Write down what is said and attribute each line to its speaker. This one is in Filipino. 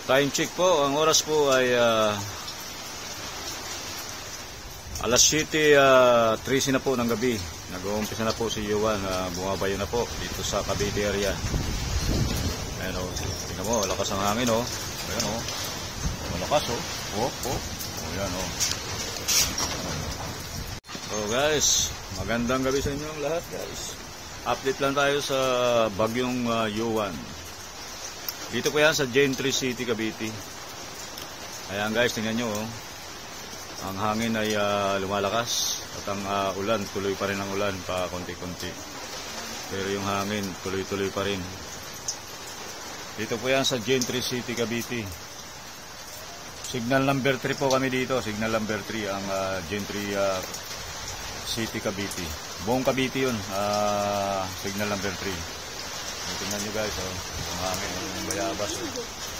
Speaker 1: Time check po, ang oras po ay alas 7:13 na po ng gabi. Nag-uumpisa na po si Yuan, bumabayo na po dito sa Cavite area. Ayan o, tingnan mo, lakas ang hangin o. Ayan o, malakas o. Ayan o. So guys, magandang gabi sa inyong lahat guys. Update lang tayo sa bagyong Yuan. Dito po yan sa Gentry City, Cavite. Ayan guys, tingnan nyo oh. Ang hangin ay lumalakas. At ang ulan, tuloy pa rin ang ulan pa konti-konti. Pero yung hangin, tuloy-tuloy pa rin. Dito po yan sa Gentry City, Cavite. Signal number 3 po kami dito. Signal number 3 ang Gentry City, Cavite. Buong Cavite yun. Signal number 3. Tingnan nyo guys, oh. Ang hangin, yung bayabas. Oh.